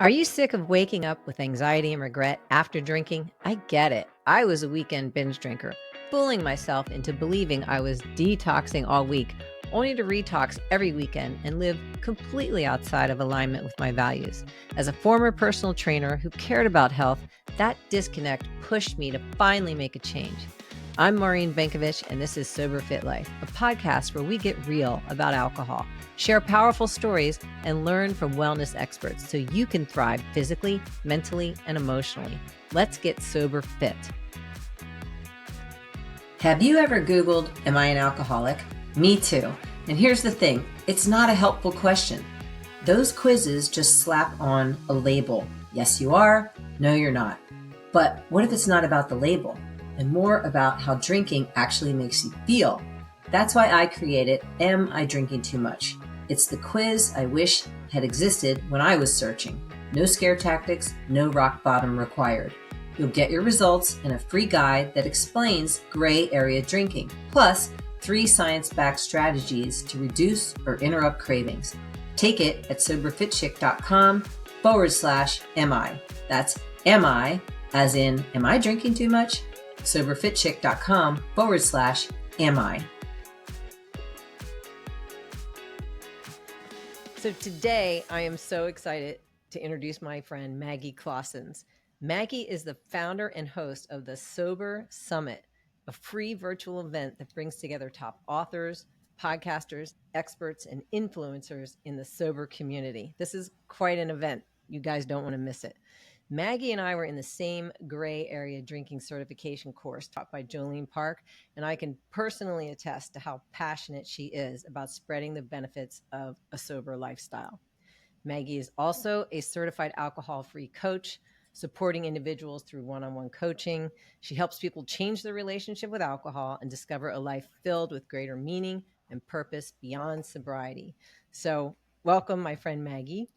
Are you sick of waking up with anxiety and regret after drinking? I get it. I was a weekend binge drinker, fooling myself into believing I was detoxing all week, only to retox every weekend and live completely outside of alignment with my values. As a former personal trainer who cared about health, that disconnect pushed me to finally make a change. I'm Maureen Benkovich, and this is Sober Fit Life, a podcast where we get real about alcohol, share powerful stories, and learn from wellness experts so you can thrive physically, mentally, and emotionally. Let's get sober fit. Have you ever Googled, "Am I an alcoholic?" Me too. And here's the thing, it's not a helpful question. Those quizzes just slap on a label. Yes, you are. No, you're not. But what if it's not about the label and more about how drinking actually makes you feel? That's why I created Am I Drinking Too Much? It's the quiz I wish had existed when I was searching. No scare tactics, no rock bottom required. You'll get your results and a free guide that explains gray area drinking, plus 3 science-backed strategies to reduce or interrupt cravings. Take it at soberfitchick.com/MI. That's MI, as in, am I drinking too much? soberfitchick.com/MI. So today I am so excited to introduce my friend Maggie Klaassens. Maggie is the founder and host of the Sober Summit, a free virtual event that brings together top authors, podcasters, experts, and influencers in the sober community. This is quite an event. You guys don't want to miss it. Maggie and I were in the same gray area drinking certification course taught by Jolene Park, and I can personally attest to how passionate she is about spreading the benefits of a sober lifestyle. Maggie is also a certified alcohol-free coach, supporting individuals through one-on-one coaching. She helps people change their relationship with alcohol and discover a life filled with greater meaning and purpose beyond sobriety. So welcome, my friend Maggie.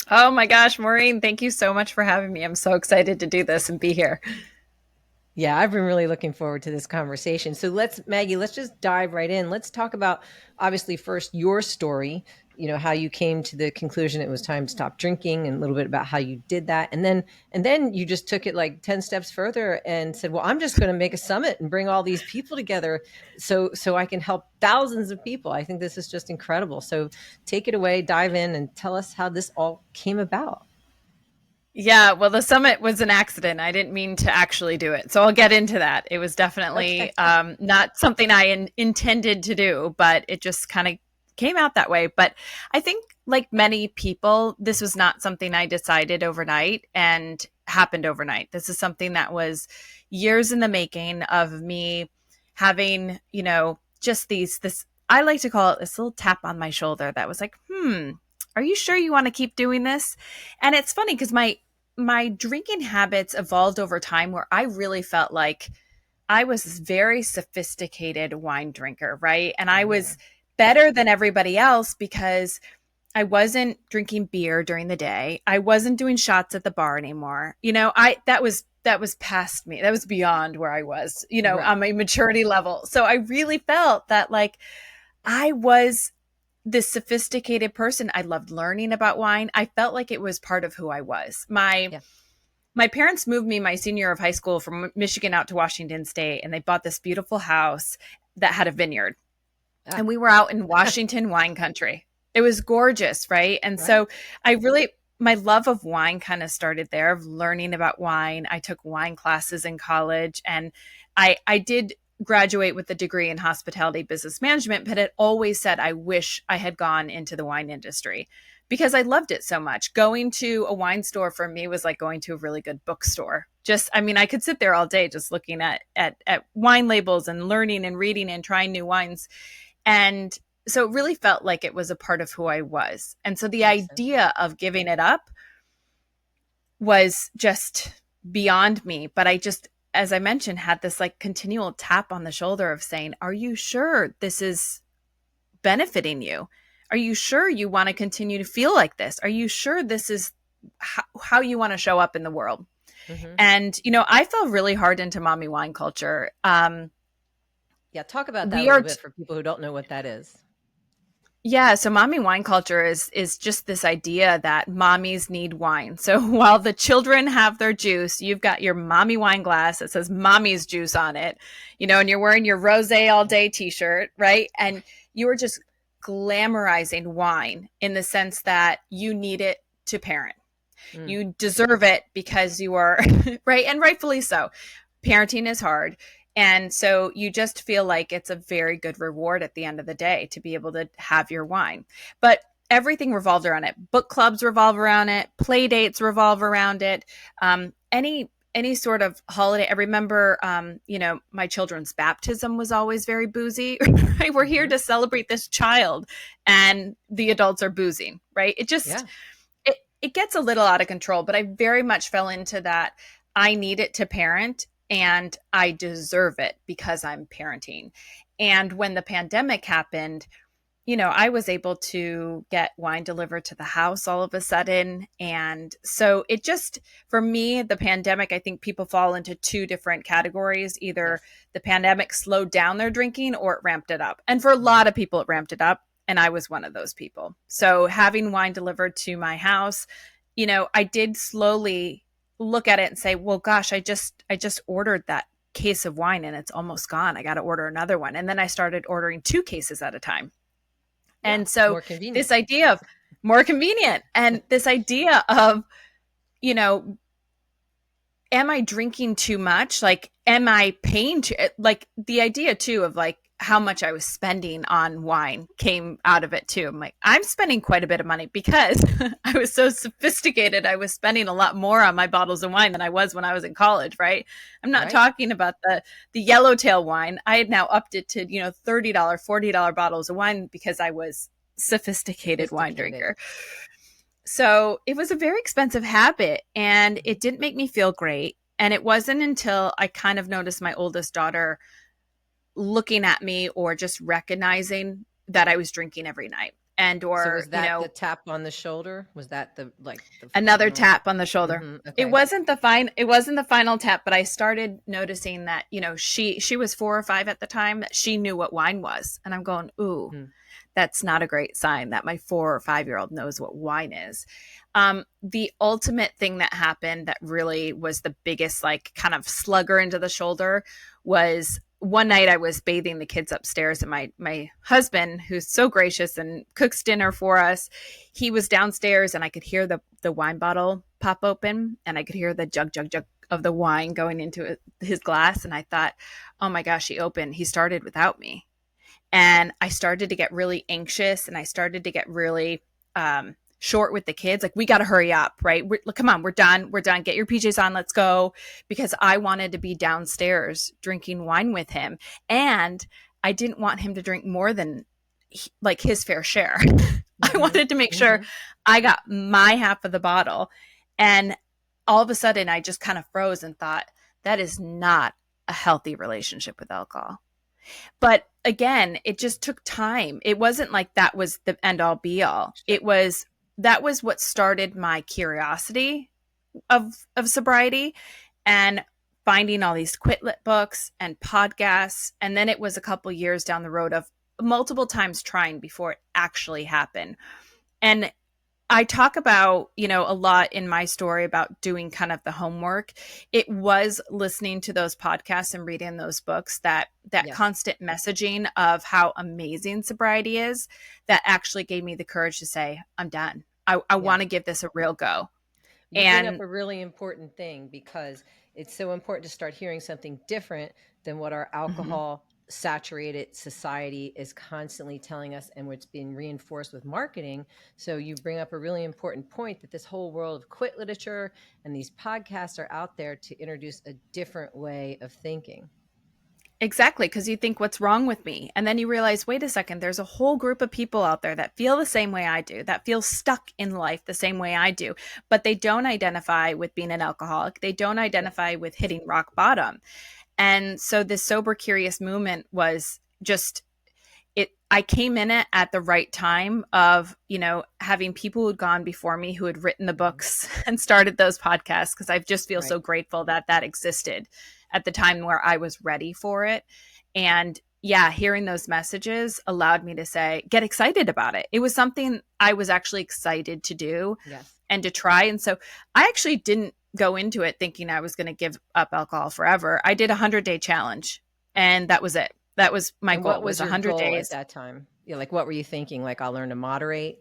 Oh my gosh, Maureen, thank you so much for having me. I'm so excited to do this and be here. Yeah, I've been really looking forward to this conversation. So Maggie, let's just dive right in. Let's talk about, obviously, first your story, how you came to the conclusion it was time to stop drinking, and a little bit about how you did that. And then you just took it like 10 steps further and said, well, I'm just going to make a summit and bring all these people together so I can help thousands of people. I think this is just incredible. So take it away, dive in, and tell us how this all came about. Yeah, well, the summit was an accident. I didn't mean to actually do it. So I'll get into that. It was definitely not something I intended to do, but it just kind of came out that way. But I think, like many people, this was not something I decided overnight and happened overnight. This is something that was years in the making of me having, just I like to call it this little tap on my shoulder that was like, are you sure you want to keep doing this? And it's funny because my drinking habits evolved over time where I really felt like I was this very sophisticated wine drinker, right? And I was better than everybody else because I wasn't drinking beer during the day. I wasn't doing shots at the bar anymore. That was past me. That was beyond where I was, Right. on my maturity level. So I really felt that like I was this sophisticated person. I loved learning about wine. I felt like it was part of who I was. My parents moved me my senior year of high school from Michigan out to Washington State, and they bought this beautiful house that had a vineyard. And we were out in Washington wine country. It was gorgeous, right? And so my love of wine kind of started there, of learning about wine. I took wine classes in college, and I did graduate with a degree in hospitality business management, but had always said I wish I had gone into the wine industry because I loved it so much. Going to a wine store for me was like going to a really good bookstore. I could sit there all day just looking at wine labels and learning and reading and trying new wines. And so it really felt like it was a part of who I was. And so the idea of giving it up was just beyond me. But I just, as I mentioned, had this like continual tap on the shoulder of saying, are you sure this is benefiting you? Are you sure you want to continue to feel like this? Are you sure this is how you want to show up in the world? Mm-hmm. And, I fell really hard into mommy wine culture. Talk about that a little bit for people who don't know what that is. Yeah, so mommy wine culture is just this idea that mommies need wine. So while the children have their juice, you've got your mommy wine glass that says mommy's juice on it, and you're wearing your rosé all day t-shirt, right? And you are just glamorizing wine in the sense that you need it to parent. Mm. You deserve it because you are right, and rightfully so. Parenting is hard. And so you just feel like it's a very good reward at the end of the day to be able to have your wine. But everything revolved around it. Book clubs revolve around it. Play dates revolve around it. Any sort of holiday. I remember, my children's baptism was always very boozy. Right? We're here to celebrate this child, and the adults are boozing. Right? It just Yeah. it gets a little out of control. But I very much fell into that. I need it to parent, and I deserve it because I'm parenting. And when the pandemic happened, I was able to get wine delivered to the house all of a sudden. And so it just, for me, the pandemic, I think people fall into two different categories. Either Yes. the pandemic slowed down their drinking or it ramped it up. And for a lot of people, it ramped it up. And I was one of those people. So having wine delivered to my house, I did slowly look at it and say, well, gosh, I just ordered that case of wine and it's almost gone. I got to order another one. And then I started ordering 2 cases at a time. Yeah. And so More convenient. this idea of more convenient, and this idea of, you know, am I drinking too much? Like, am I paying too, like the idea too of like how much I was spending on wine came out of it too. I'm like, I'm spending quite a bit of money because I was so sophisticated. I was spending a lot more on my bottles of wine than I was when I was in college, right? I'm not Right. talking about the yellowtail wine. I had now upped it to, $30, $40 bottles of wine because I was sophisticated wine Sophisticated. drinker. So it was a very expensive habit, and it didn't make me feel great. And it wasn't until I kind of noticed my oldest daughter looking at me or just recognizing that I was drinking every night. And So or, was that the tap on the shoulder? Was that the like the another final? tap on the shoulder. It Okay. wasn't the final tap, but I started noticing that, she was 4 or 5 at the time, that she knew what wine was. And I'm going, ooh, Mm. that's not a great sign that my 4 or 5 year old knows what wine is. The ultimate thing that happened that really was the biggest, like, kind of slugger into the shoulder was one night I was bathing the kids upstairs, and my husband, who's so gracious and cooks dinner for us, he was downstairs, and I could hear the wine bottle pop open, and I could hear the jug of the wine going into his glass. And I thought, oh my gosh, he started without me. And I started to get really anxious, and I started to get really short with the kids. Like, we got to hurry up, right? Come on, we're done. Get your PJs on. Let's go. Because I wanted to be downstairs drinking wine with him. And I didn't want him to drink more than like his fair share. I Mm-hmm. wanted to make sure Mm-hmm. I got my half of the bottle. And all of a sudden, I just kind of froze and thought, that is not a healthy relationship with alcohol. But again, it just took time. It wasn't like that was the end all be all. Sure. That was what started my curiosity of sobriety, and finding all these quit lit books and podcasts. And then it was a couple years down the road of multiple times trying before it actually happened. And I talk about, a lot in my story about doing kind of the homework. It was listening to those podcasts and reading those books, that Yes. constant messaging of how amazing sobriety is, that actually gave me the courage to say, I'm done. I Yeah. want to give this a real go. You bring up And a really important thing because it's so important to start hearing something different than what our mhm, alcohol saturated society is constantly telling us and what's being reinforced with marketing. So you bring up a really important point that this whole world of quit literature and these podcasts are out there to introduce a different way of thinking. exactly, because you think, what's wrong with me? And then you realize, wait a second, there's a whole group of people out there that feel the same way I do, that feel stuck in life the same way I do, but they don't identify with being an alcoholic. They don't Yes. identify with hitting rock bottom. And so this sober curious movement was just it. I came in it at the right time of, having people who'd gone before me, who had written the Mhm. books and started those podcasts, because I just feel Right. so grateful that that existed at the time where I was ready for it. And yeah, hearing those messages allowed me to get excited about it. It was something I was actually excited to do Yes. and to try. And so I actually didn't go into it thinking I was going to give up alcohol forever. I did a 100-day challenge, and that was it. That was my And goal, what was was your 100 goal at days. that time? Yeah, like what were you thinking? Like I'll learn to moderate,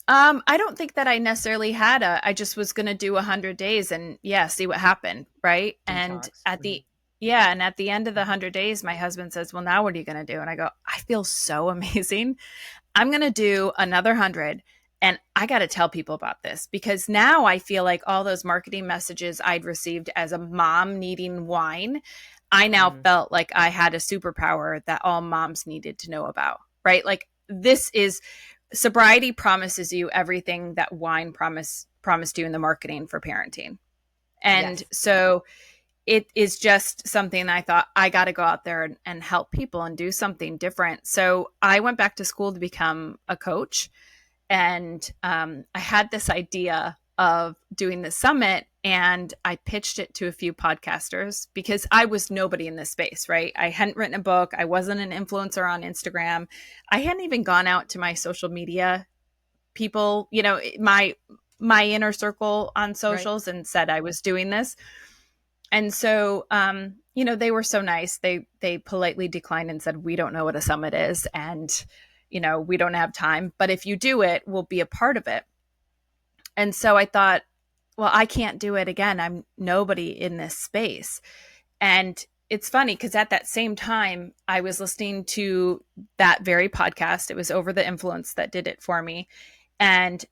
I don't think that I necessarily had I just was going to do 100 days and yeah, see what happened. Right. And detox. and at the end of the 100 days, my husband says, well, now what are you going to do? And I go, I feel so amazing. I'm going to do another 100. And I got to tell people about this, because now I feel like all those marketing messages I'd received as a mom needing wine, I now Mm. felt like I had a superpower that all moms needed to know about. Right. Like, this is sobriety promises you everything that wine promised you in the marketing for parenting. And Yes. so it is just something I thought, I got to go out there and help people and do something different. So I went back to school to become a coach. And I had this idea of doing the summit, and I pitched it to a few podcasters because I was nobody in this space, right? I hadn't written a book. I wasn't an influencer on Instagram. I hadn't even gone out to my social media people, my inner circle on Right. socials, and said I was doing this. And so they were so nice. They politely declined and said, we don't know what a summit is, and we don't have time, but if you do it, we'll be a part of it. And so I thought, well, I can't do it again. I'm nobody in this space. And it's funny because at that same time, I was listening to that very podcast. It was Over the Influence that did it for me. And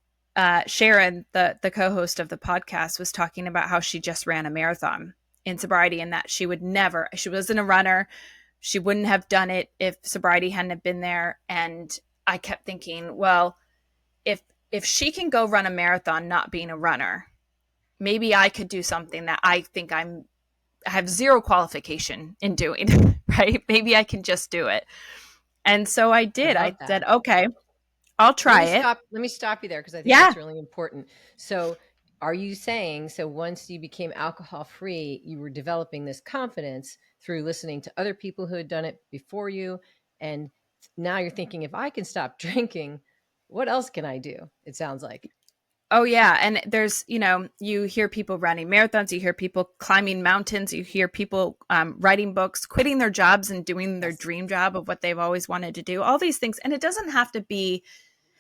Sharon, the co-host of the podcast, was talking about how she just ran a marathon in sobriety, and that she wasn't a runner. She wouldn't have done it if sobriety hadn't have been there. And I kept thinking, well, if she can go run a marathon not being a runner, maybe I could do something that I think I have zero qualification in doing, right? Maybe I can just do it. And so I I did. love I that. said, okay, I'll Let try me it. stop. Let me stop you there because I think Yeah. that's really important. So, are you saying so once you became alcohol free, you were developing this confidence through listening to other people who had done it before you, and now you're thinking, if I can stop drinking, what else can I do? It sounds like. Oh, yeah. And there's, you hear people running marathons, you hear people climbing mountains, you hear people writing books, quitting their jobs and doing their Yes. dream job of what they've always wanted to do, all these things. And it doesn't have to be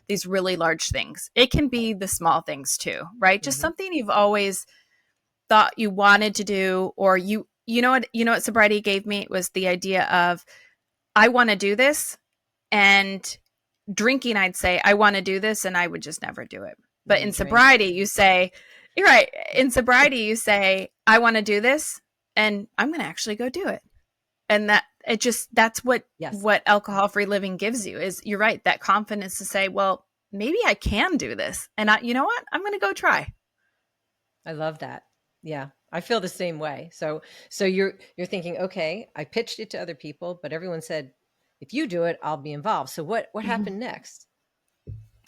these really large things. It can be the small things too, right? Just Mm-hmm. something you've always thought you wanted to do, or you know what sobriety gave me? It was the idea of, I want to do this. And drinking, I'd say, I want to do this, and I would just never do it. And But then in drink. sobriety, you say, you're right. In sobriety, you say, I want to do this, and I'm going to actually go do it. And that's Yes. what alcohol free living gives you, is, you're right, that confidence to say, well, maybe I can do this. And you know what? I'm going to go try. I love that. Yeah, I feel the same way. So you're thinking, okay, I pitched it to other people, but everyone said, if you do it, I'll be involved. So what Mhm. happened next?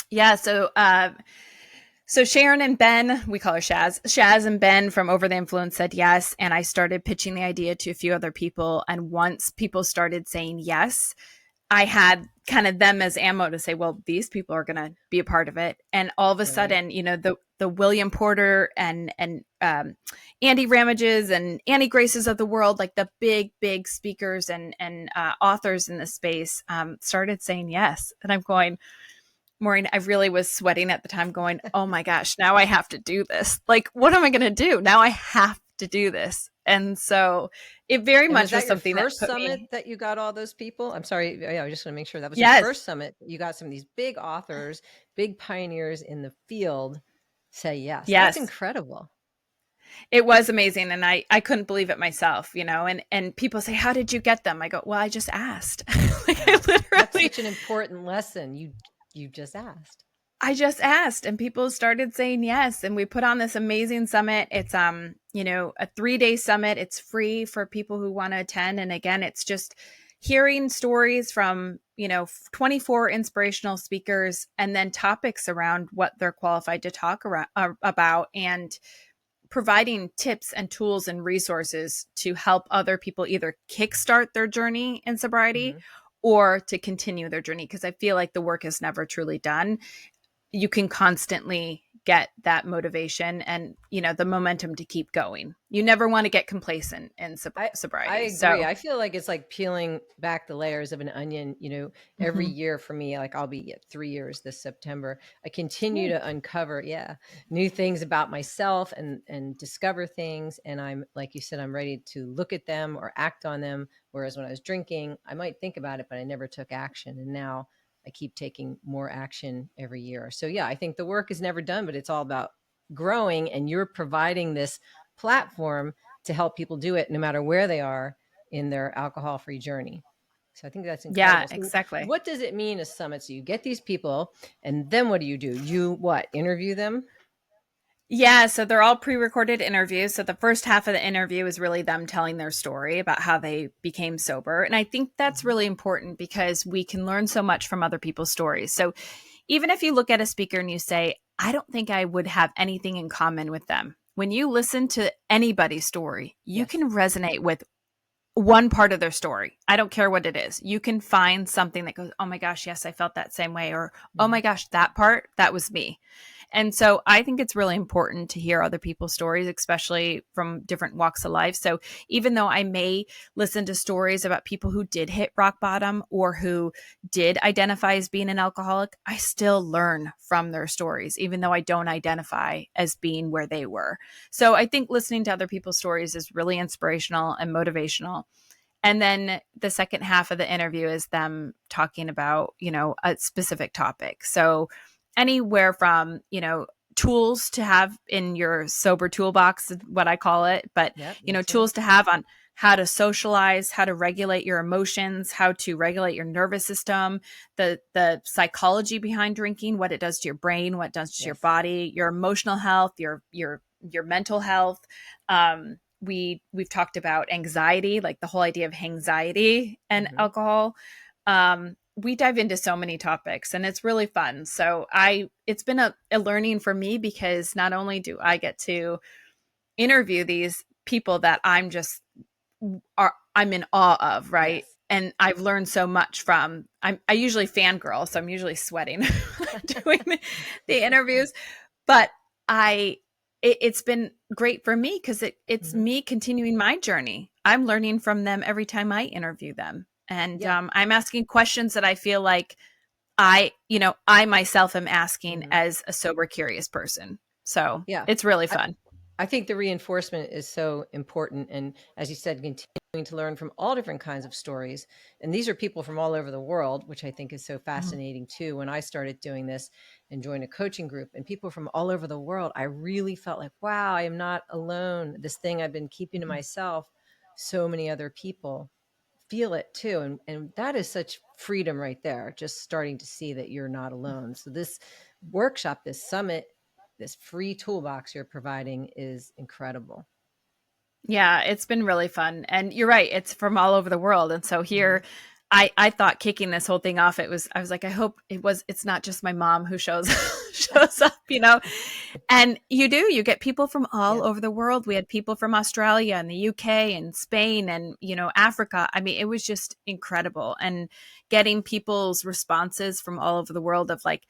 Yeah. So Sharon and Ben, we call her Shaz and Ben from Over the Influence said yes. And I started pitching the idea to a few other people. And once people started saying yes, I had kind of them as ammo to say, well, these people are going to be a part of it. And all of a Right. sudden, the William Porter and Andy Ramages and Annie Graces of the world, like the big speakers and authors in the space, started saying yes. And I'm going, Maureen, I really was sweating at the time, going, oh my gosh, now I have to do this. Like, what am I going to do? Now I have to do this. And so it very And was much was that your something that first put summit me, that you got all those people? I'm sorry. Yeah, I just want to make sure that was your yes, first summit. You got some of these big authors, big pioneers in the field say yes. That's yes, incredible. it was amazing. And I couldn't believe it myself, and people say, how did you get them? I go, well, I just asked. Like, I Yes. That's literally, such an important lesson. You just asked. I just asked, and people started saying yes. And we put on this amazing summit. It's a 3-day summit. It's free for people who want to attend. And again, it's just hearing stories from 24 inspirational speakers, and then topics around what they're qualified to talk about, and providing tips and tools and resources to help other people either kickstart their journey in sobriety Mm-hmm. or to continue their journey. Because I feel like the work is never truly done. You can constantly get that motivation and, the momentum to keep going. You never want to get complacent in I sobriety. agree. So, I feel like it's like peeling back the layers of an onion. Every mhm. year for me, like I'll be at 3 years this September. I continue Yay. to uncover, yeah, new things about myself and discover things. And I'm like you said, I'm ready to look at them or act on them. Whereas when I was drinking, I might think about it, but I never took action. And now I keep taking more action every year. So yeah, I think the work is never done, but it's all about growing. And you're providing this platform to help people do it no matter where they are in their alcohol free journey. So I think that's Yeah, incredible. So exactly. what does it mean a summit? So you get these people and then what do? You what? Interview them? Yeah, so they're all pre-recorded interviews. So the first half of the interview is really them telling their story about how they became sober. And I think that's Mm-hmm. really important because we can learn so much from other people's stories. So even if you look at a speaker and you say, I don't think I would have anything in common with them. When you listen to anybody's story, you Yes. can resonate with one part of their story. I don't care what it is. You can find something that goes, oh my gosh, yes, I felt that same way. Or, oh Mm-hmm. my gosh, that part, that was me. And so I think it's really important to hear other people's stories, especially from different walks of life. So even though I may listen to stories about people who did hit rock bottom or who did identify as being an alcoholic, I still learn from their stories, even though I don't identify as being where they were. So I think listening to other people's stories is really inspirational and motivational. And then the second half of the interview is them talking about, a specific topic. So anywhere from, tools to have in your sober toolbox, is what I call it, but, Yep, that's it. tools to have on how to socialize, how to regulate your emotions, how to regulate your nervous system, the psychology behind drinking, what it does to your brain, what it does to your Yes. body, your emotional health, your mental health. We've talked about anxiety, like the whole idea of anxiety and Mm-hmm. alcohol. We dive into so many topics and it's really fun. So it's been a learning for me because not only do I get to interview these people that I'm in awe of, right? Yes. And I've learned so much from. I usually fangirl, so I'm usually sweating doing the interviews. But I, it's been great for me because it's Mm-hmm. me continuing my journey. I'm learning from them every time I interview them, and Yeah. I'm asking questions that I feel like I myself am asking Mm-hmm. as a sober, curious person. So Yeah. it's really I, fun. I think the reinforcement is so important. And as you said, continuing to learn from all different kinds of stories. And these are people from all over the world, which I think is so Mhm. fascinating too. When I started doing this and joined a coaching group and people from all over the world, I really felt like, wow, I am not alone. This thing I've been keeping to myself, so many other people feel it too. And that is such freedom right there, just starting to see that you're not alone. So this workshop, this summit, this free toolbox you're providing is incredible. Yeah, it's been really fun. And you're right, it's from all over the world. And so Hmm. here I thought kicking this whole thing off, I was like, I hope it's not just my mom who shows shows up. And you get people from all Yeah. over the world. We had people from Australia and the UK and Spain and, Africa. I mean, it was just incredible. And getting people's responses from all over the world of like,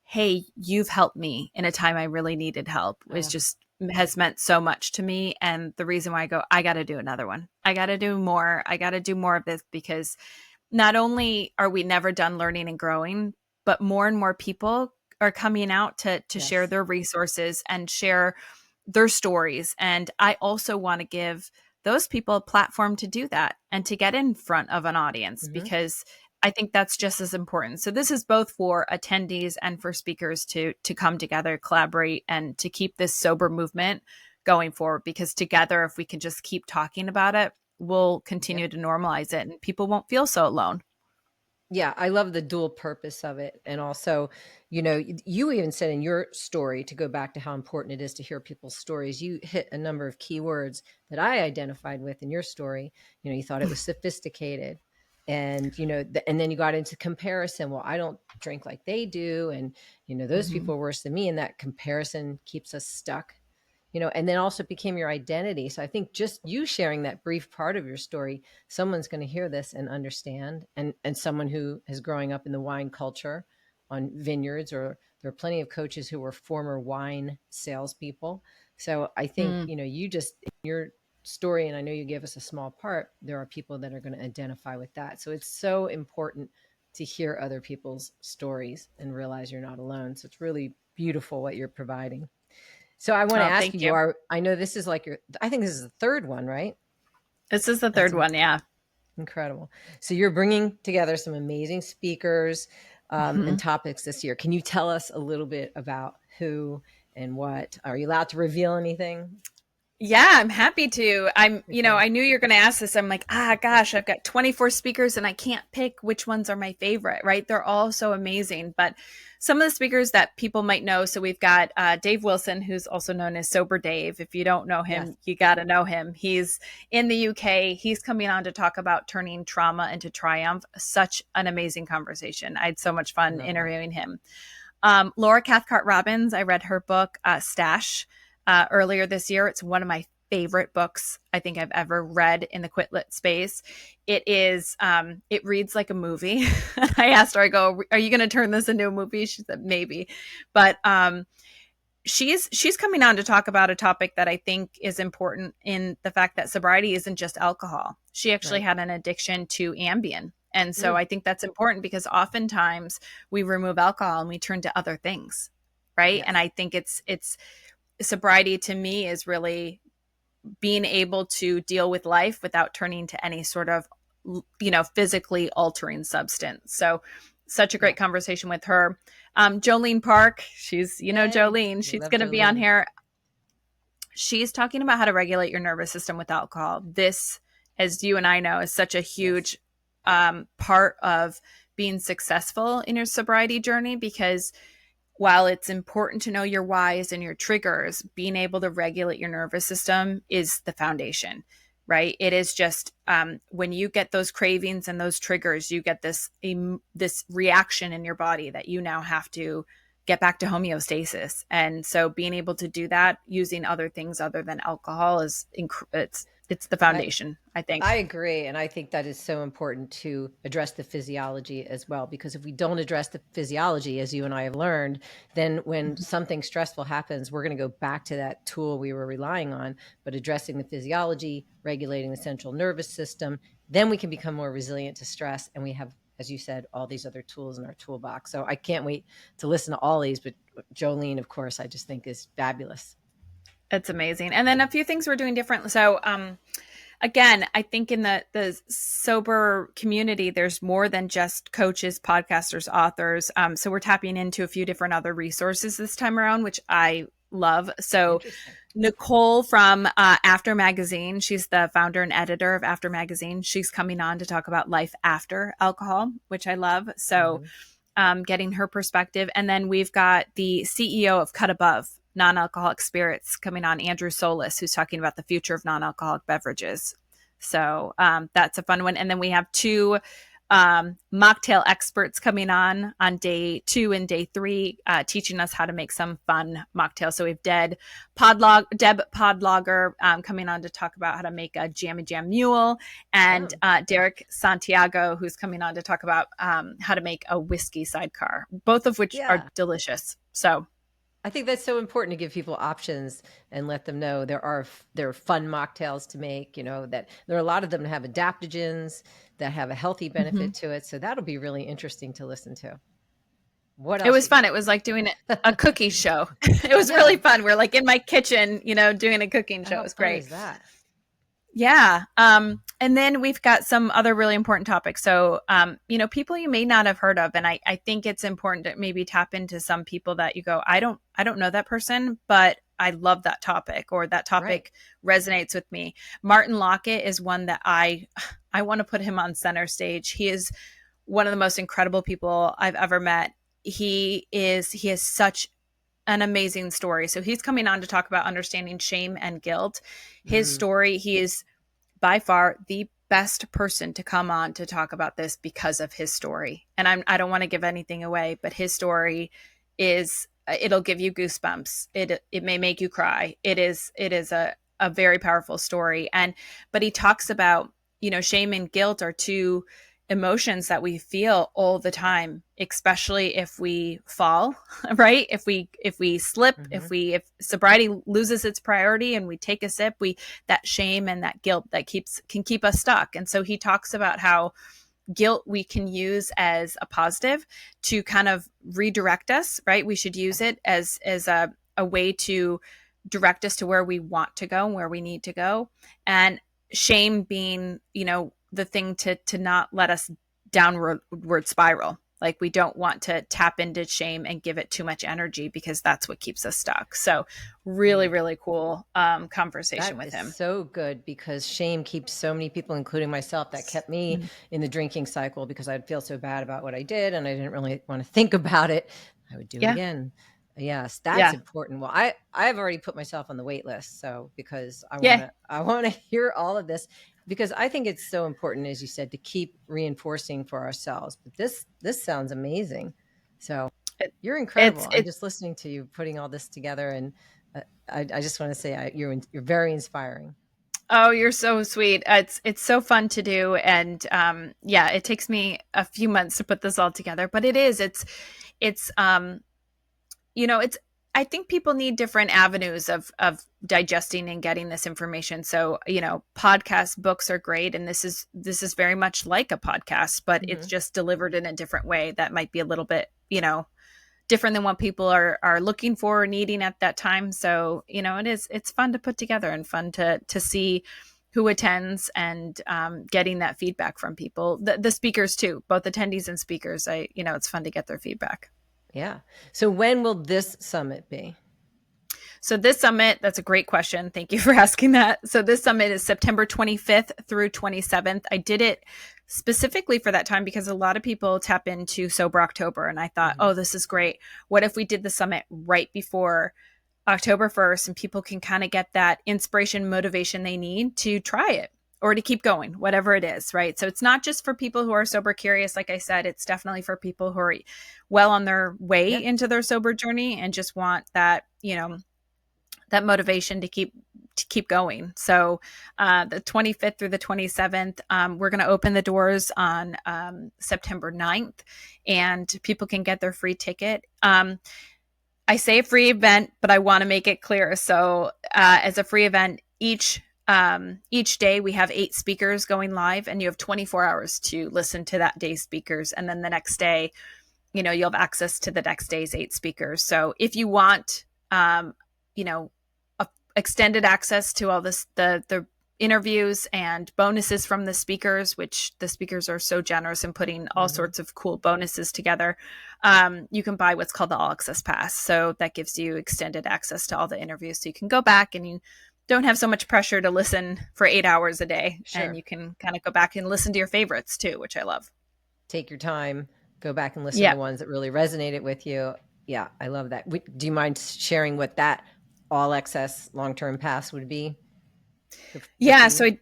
hey, you've helped me in a time I really needed help was Uh, just has meant so much to me. And the reason why I go, I got to do another one. I got to do more. I got to do more of this because not only are we never done learning and growing, but more and more people are coming out to share yes. their resources and share their stories. And I also want to give those people a platform to do that and to get in front of an audience Hmm. because I think that's just as important. So this is both for attendees and for speakers to come together, collaborate, and to keep this sober movement going forward. Because together, if we can just keep talking about it, we'll Yep. continue to normalize it, and people won't feel so alone. Yeah, I love the dual purpose of it. And also, you even said in your story, to go back to how important it is to hear people's stories, you hit a number of key words that I identified with in your story. You thought it was sophisticated. And, and then you got into comparison. Well, I don't drink like they do. And, those Mhm. people are worse than me. And that comparison keeps us stuck. and then also became your identity. So I think just you sharing that brief part of your story, someone's going to hear this and understand. And someone who is growing up in the wine culture on vineyards, or there are plenty of coaches who were former wine salespeople. So I think, Mm. you just, in your story, and I know you gave us a small part, there are people that are going to identify with that. So it's so important to hear other people's stories and realize you're not alone. So it's really beautiful what you're providing. So I want to Oh, ask you, thank you. I know this is like I think this is the third one, right? This is the That's third one. Yeah. incredible. So you're bringing together some amazing speakers and Mhm. topics this year. Can you tell us a little bit about who and what? Are you allowed to reveal anything? Yeah, I'm happy to. Okay. I knew you're going to ask this. I'm like, gosh, I've got 24 speakers and I can't pick which ones are my favorite, right? They're all so amazing. But some of the speakers that people might know. So we've got Dave Wilson, who's also known as Sober Dave. If you don't know Yes. him, you got to know him. He's in the UK. He's coming on to talk about turning trauma into triumph. Such an amazing conversation. I had so much I fun love that. interviewing him. Laura Cathcart Robbins, I read her book, Stash, earlier this year. It's one of my favorite books I think I've ever read in the quit lit space. It reads like a movie. I asked her, I go, are you going to turn this into a movie? She said, maybe. But she's coming on to talk about a topic that I think is important, in the fact that sobriety isn't just alcohol. She actually Right. had an addiction to Ambien. And so Mm, I think that's important, because oftentimes we remove alcohol and we turn to other things. Right. And yes. I think it's sobriety to me is really being able to deal with life without turning to any sort of, physically altering substance. So such a Yeah. great conversation with her. Jolene Park, she's, Yay. Jolene, We she's love going to be on Jolene. here. She's talking about how to regulate your nervous system with alcohol. This, as you and I know, is such a Yes. huge part of being successful in your sobriety journey, because while it's important to know your whys and your triggers, being able to regulate your nervous system is the foundation, right? It is just when you get those cravings and those triggers, you get this reaction in your body that you now have to get back to homeostasis. And so being able to do that using other things other than alcohol it's the I, foundation, I think. I agree. And I think that is so important to address the physiology as well. Because if we don't address the physiology, as you and I have learned, then when something stressful happens, we're going to go back to that tool we were relying on. But addressing the physiology, regulating the central nervous system, then we can become more resilient to stress. And we have, as you said, all these other tools in our toolbox. So I can't wait to listen to all these. But Jolene, of course, I just think is fabulous. It's amazing. And then a few things we're doing differently. So again, I think in the sober community, there's more than just coaches, podcasters, authors. So we're tapping into a few different other resources this time around, which I love. So Interesting. Nicole from After Magazine, she's the founder and editor of After Magazine. She's coming on to talk about life after alcohol, which I love. So Mm-hmm. getting her perspective. And then we've got the CEO of Cut Above Non-Alcoholic Spirits coming on, Andrew Solis, who's talking about the future of non-alcoholic beverages. So that's a fun one. And then we have two mocktail experts coming on day 2 and day 3, teaching us how to make some fun mocktails. So we have Deb Podlogger coming on to talk about how to make a Jammy Jam Mule, and Oh. Derek Santiago, who's coming on to talk about how to make a whiskey sidecar, both of which are Yeah. delicious. So I think that's so important to give people options and let them know there are fun mocktails to make, that there are a lot of them that have adaptogens that have a healthy benefit mhm. to it. So that'll be really interesting to listen to. What It else was you got? fun. It was like doing a cookie show. It was Yeah. really fun. We're like in my kitchen, doing a cooking show. It How was fun great. is that? Yeah. And then we've got some other really important topics. So, people you may not have heard of. And I think it's important to maybe tap into some people that you go, I don't know that person, but I love that topic, or that Right. topic resonates with me. Martin Lockett is one that I want to put him on center stage. He is one of the most incredible people I've ever met. He has such an amazing story. So he's coming on to talk about understanding shame and guilt. His Mm, story, he is by far the best person to come on to talk about this because of his story. And I don't want to give anything away, but his story is it'll give you goosebumps. It may make you cry. It is a very powerful story. And but he talks about, shame and guilt are two emotions that we feel all the time, especially if we fall, right? If we slip, Mm-hmm. if sobriety loses its priority and we take a sip, we that shame and that guilt that can keep us stuck. And so he talks about how guilt we can use as a positive to kind of redirect us, right? We should use it as a way to direct us to where we want to go and where we need to go. And shame being, the thing to not let us downward spiral. Like we don't want to tap into shame and give it too much energy because that's what keeps us stuck. So really, Mm. really cool conversation That with is him. so good because shame keeps so many people, including myself, that kept me Mm. in the drinking cycle because I'd feel so bad about what I did and I didn't really want to think about it. I would do it Yeah. again. Yes, that's Yeah. important. Well, I've already put myself on the wait list, so because Yeah. I want to hear all of this because I think it's so important, as you said, to keep reinforcing for ourselves. But this sounds amazing. So It, you're incredible. it's I'm it just listening to you putting all this together, and I just want to say you're very inspiring. Oh, you're so sweet. It's so fun to do, and yeah, it takes me a few months to put this all together, but it's it's. I think people need different avenues of digesting and getting this information. So podcasts, books are great, and this is very much like a podcast, but it's Hmm. just delivered in a different way that might be a little bit different than what people are looking for or needing at that time. So it's fun to put together and fun to see who attends and getting that feedback from people, the speakers too, both attendees and speakers. It's fun to get their feedback. Yeah. So when will this summit be? So this summit, that's a great question. Thank you for asking that. So this summit is September 25th through 27th. I did it specifically for that time because a lot of people tap into Sober October. And I thought, Hmm. oh, this is great. What if we did the summit right before October 1st and people can kind of get that inspiration, motivation they need to try it or to keep going, whatever it is, right? So it's not just for people who are sober curious. Like I said, it's definitely for people who are well on their way Yeah. into their sober journey and just want that, that motivation to keep going. So the 25th through the 27th, we're going to open the doors on September 9th, and people can get their free ticket. I say a free event, but I want to make it clear. So as a free event, each day we have 8 speakers going live, and you have 24 hours to listen to that day's speakers. And then the next day, you'll have access to the next day's 8 speakers. So if you want, you know, extended access to all this, the interviews and bonuses from the speakers, which the speakers are so generous in putting all Hmm. sorts of cool bonuses together. You can buy what's called the All Access Pass. So that gives you extended access to all the interviews. So you can go back and you don't have so much pressure to listen for 8 hours a day. And Sure. you can kind of go back and listen to your favorites too, which I love. Take your time, go back and listen to Yeah. the ones that really resonated with you. Yeah, I love that. Do you mind sharing what that all access long-term pass would be? The Yeah. fee?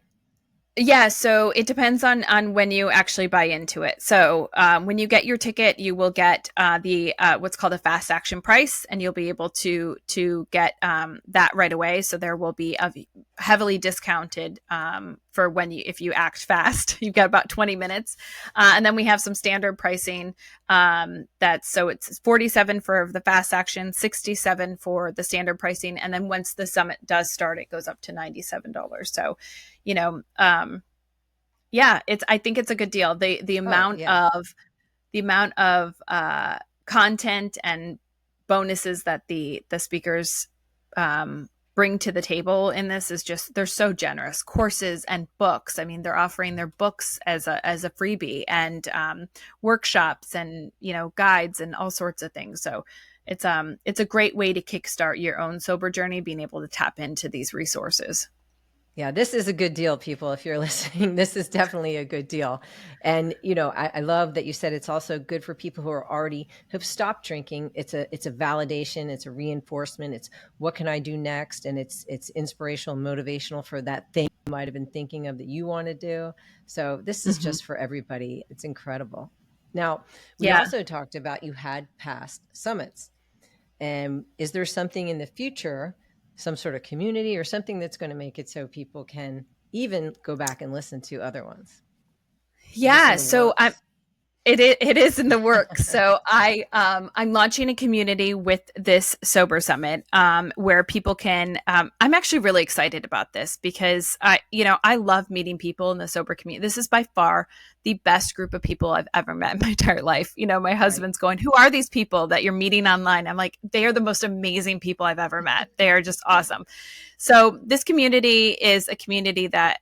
So it depends on when you actually buy into it. So when you get your ticket, you will get the what's called a fast action price, and you'll be able to get that right away. So there will be a heavily discounted for if you act fast. You've got about 20 minutes, and then we have some standard pricing. It's 47 for the fast action, 67 for the standard pricing, and then once the summit does start, it goes up to $97. So you know yeah, I think it's a good deal. The Oh, amount yeah. of content and bonuses that the speakers bring to the table in this is just, they're so generous. Courses and books. I mean, they're offering their books as a freebie, and workshops and guides and all sorts of things. So it's a great way to kickstart your own sober journey, being able to tap into these resources. Yeah, this is a good deal, people. If you're listening, this is definitely a good deal. And I love that you said it's also good for people who are already have stopped drinking. It's a validation, it's a reinforcement. It's what can I do next, and it's inspirational, motivational for that thing you might have been thinking of that you want to do. So this is Mhm. just for everybody. It's incredible. Now, we Yeah. also talked about you had past summits. And is there something in the future, some sort of community or something that's going to make it so people can even go back and listen to other ones? Is this in Yeah. the So works? it is in the works. So I'm launching a community with this Sober Summit, where people can. I'm actually really excited about this because I love meeting people in the sober community. This is by far the best group of people I've ever met in my entire life. My Right. husband's going, "Who are these people that you're meeting online?" I'm like, "They are the most amazing people I've ever met. They are just awesome." So this community is a community that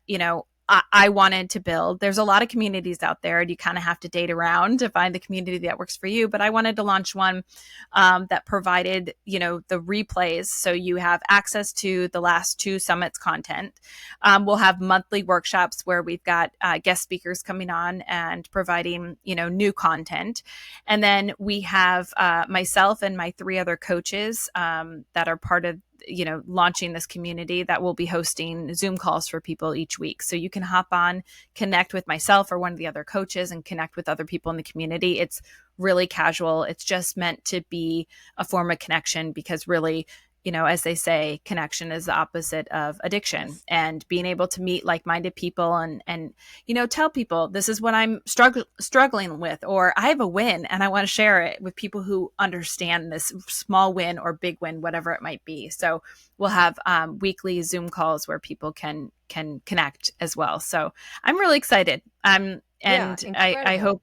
I wanted to build. There's a lot of communities out there, and you kind of have to date around to find the community that works for you. But I wanted to launch one that provided, the replays, so you have access to the last two summits content. We'll have monthly workshops where we've got guest speakers coming on and providing, new content, and then we have myself and my three other coaches that are part of launching this community that will be hosting Zoom calls for people each week. So you can hop on, connect with myself or one of the other coaches, and connect with other people in the community. It's really casual. It's just meant to be a form of connection because really, as they say, connection is the opposite of addiction. Yes. And being able to meet like-minded people and tell people this is what I'm struggling with, or I have a win and I want to share it with people who understand this small win or big win, whatever it might be. So we'll have weekly Zoom calls where people can connect as well. So I'm really excited. Yeah. And I Incredible. hope.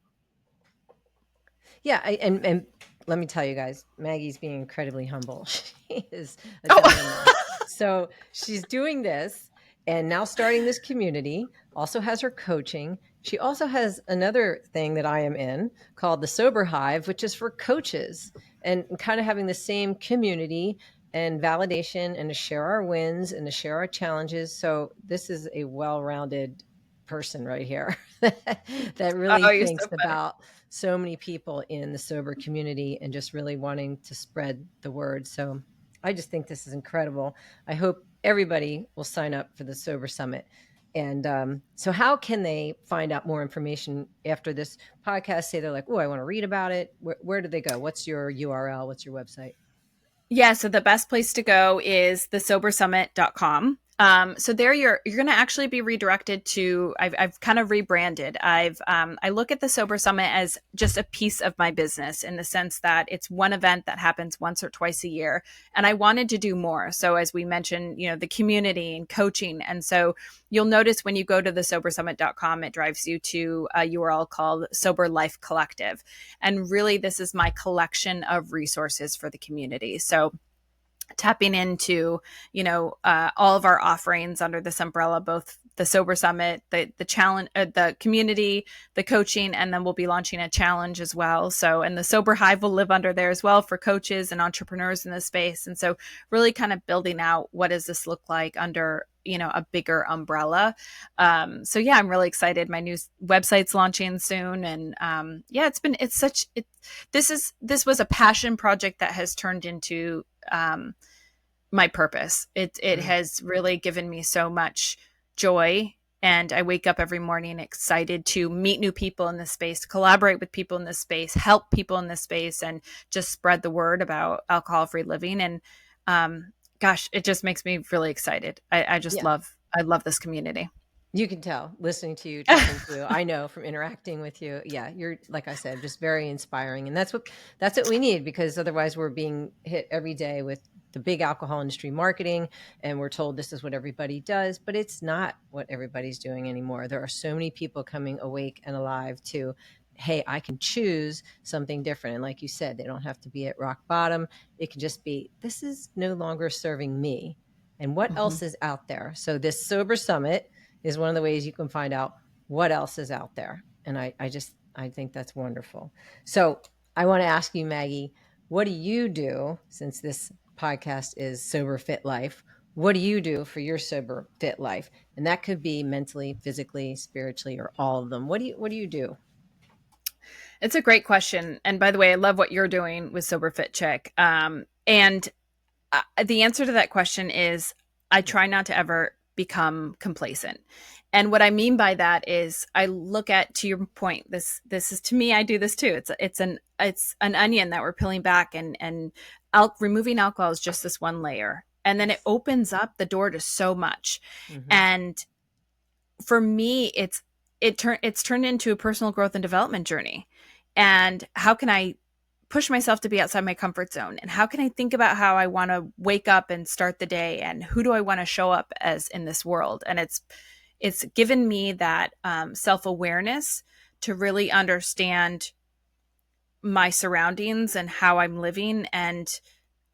Yeah. And let me tell you guys, Maggie's being incredibly humble. She is a Oh, diamond. So she's doing this and now starting this community, also has her coaching. She also has another thing that I am in called the Sober Hive, which is for coaches and kind of having the same community and validation and to share our wins and to share our challenges. So this is a well-rounded person right here that really oh, you're so thinks funny. about so many people in the sober community and just really wanting to spread the word. So I just think this is incredible. I hope everybody will sign up for the Sober Summit. And so, how can they find out more information after this podcast? Say they're like, oh, I want to read about it. Where do they go? What's your URL? What's your website? Yeah, so the best place to go is thesobersummit.com. So there you're going to actually be redirected to. I've kind of rebranded. I look at the Sober Summit as just a piece of my business in the sense that it's one event that happens once or twice a year, and I wanted to do more. So as we mentioned, the community and coaching, and so you'll notice when you go to thesobersummit.com, it drives you to a URL called Sober Life Collective, and really this is my collection of resources for the community. So tapping into all of our offerings under this umbrella, both the Sober Summit, the challenge, the community, the coaching, and then we'll be launching a challenge as well. So, and the Sober Hive will live under there as well for coaches and entrepreneurs in this space. And so really kind of building out what does this look like under a bigger umbrella. So yeah, I'm really excited. My new website's launching soon, and yeah, this was a passion project that has turned into my purpose. It Mm. has really given me so much joy, and I wake up every morning excited to meet new people in this space, collaborate with people in this space, help people in this space, and just spread the word about alcohol-free living. And gosh, it just makes me really excited. Yeah. I love this community. You can tell listening to you, talking to you. I know from interacting with you. Yeah, you're like I said, just very inspiring, and that's what we need because otherwise we're being hit every day with the big alcohol industry marketing, and we're told this is what everybody does, but it's not what everybody's doing anymore. There are so many people coming awake and alive to, hey, I can choose something different, and like you said, they don't have to be at rock bottom. It can just be this is no longer serving me, and what Mhm. else is out there. So this Sober Summit is one of the ways you can find out what else is out there. And I think that's wonderful. So I want to ask you, Maggie, what do you do since this podcast is Sober Fit Life? What do you do for your sober fit life? And that could be mentally, physically, spiritually, or all of them. What do you do? It's a great question. And by the way, I love what you're doing with Sober Fit Check. And the answer to that question is I Yeah. try not to ever become complacent. And what I mean by that is I look at, to your point, this is, to me, I do this too. It's an onion that we're peeling back, and removing alcohol is just this one layer. And then it opens up the door to so much. Mm-hmm. And for me, it's turned into a personal growth and development journey. And how can I push myself to be outside my comfort zone? And how can I think about how I want to wake up and start the day? And who do I want to show up as in this world? And it's given me that self-awareness to really understand my surroundings and how I'm living, and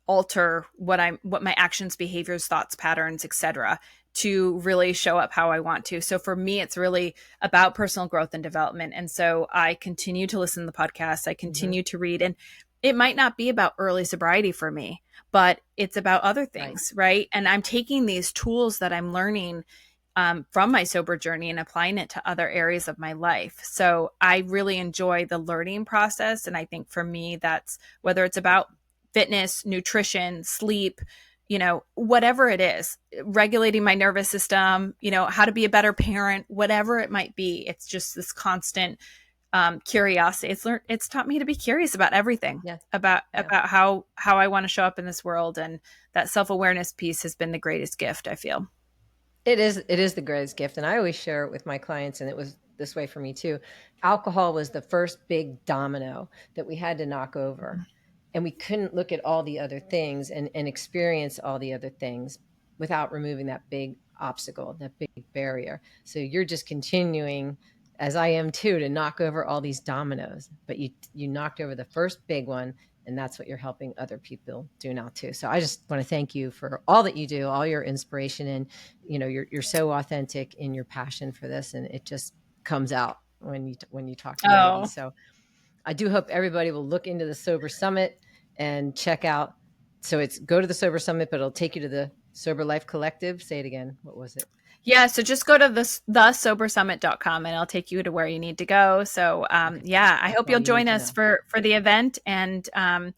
alter what my actions, behaviors, thoughts, patterns, etc., to really show up how I want to. So for me, it's really about personal growth and development. And so I continue to listen to the podcast. I continue to read, and it might not be about early sobriety for me, but it's about other things, right? And I'm taking these tools that I'm learning from my sober journey and applying it to other areas of my life. So I really enjoy the learning process. And I think for me, that's whether it's about fitness, nutrition, sleep, whatever it is, regulating my nervous system, how to be a better parent, whatever it might be. It's just this constant curiosity. It's taught me to be curious about everything, about how I want to show up in this world. And that self-awareness piece has been the greatest gift, I feel. It is the greatest gift. And I always share it with my clients, and it was this way for me too. Alcohol was the first big domino that we had to knock over. And we couldn't look at all the other things and experience all the other things without removing that big obstacle, that big barrier. So you're just continuing, as I am too, to knock over all these dominoes. But you knocked over the first big one, and that's what you're helping other people do now too. So I just want to thank you for all that you do, all your inspiration, and you're so authentic in your passion for this, and it just comes out when you talk to Maggie. So I do hope everybody will look into the Sober Summit and check out. So go to the Sober Summit, but it'll take you to the Sober Life Collective. Say it again. What was it? Yeah. So just go to thesobersummit.com and it'll take you to where you need to go. So I hope you'll join us for the event. And I'm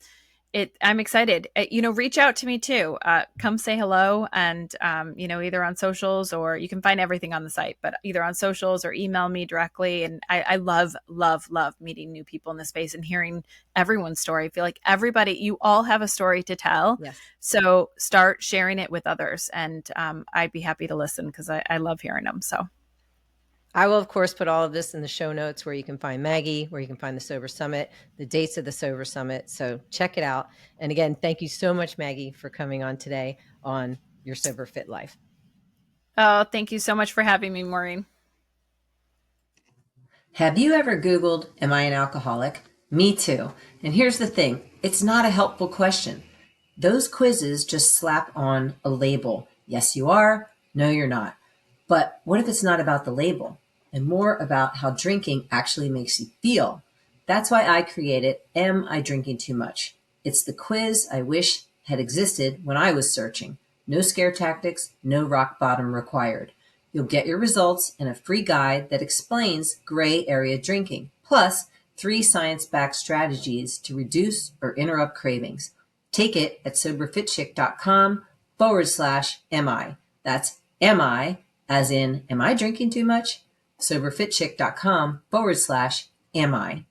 excited. Reach out to me too. Come say hello, and either on socials, or you can find everything on the site, but either on socials or email me directly. And I love meeting new people in the space and hearing everyone's story. I feel like you all have a story to tell. Yes. So start sharing it with others, and I'd be happy to listen because I love hearing them. So I will, of course, put all of this in the show notes, where you can find Maggie, where you can find the Sober Summit, the dates of the Sober Summit. So check it out. And again, thank you so much, Maggie, for coming on today on Your Sober Fit Life. Oh, thank you so much for having me, Maureen. Have you ever Googled, "Am I an alcoholic?" Me too. And here's the thing. It's not a helpful question. Those quizzes just slap on a label. Yes, you are. No, you're not. But what if it's not about the label, and more about how drinking actually makes you feel? That's why I created Am I Drinking Too Much? It's the quiz I wish had existed when I was searching. No scare tactics, no rock bottom required. You'll get your results and a free guide that explains gray area drinking, plus 3 science-backed strategies to reduce or interrupt cravings. Take it at soberfitchick.com/MI. That's MI, as in, am I drinking too much? soberfitchick.com/MI.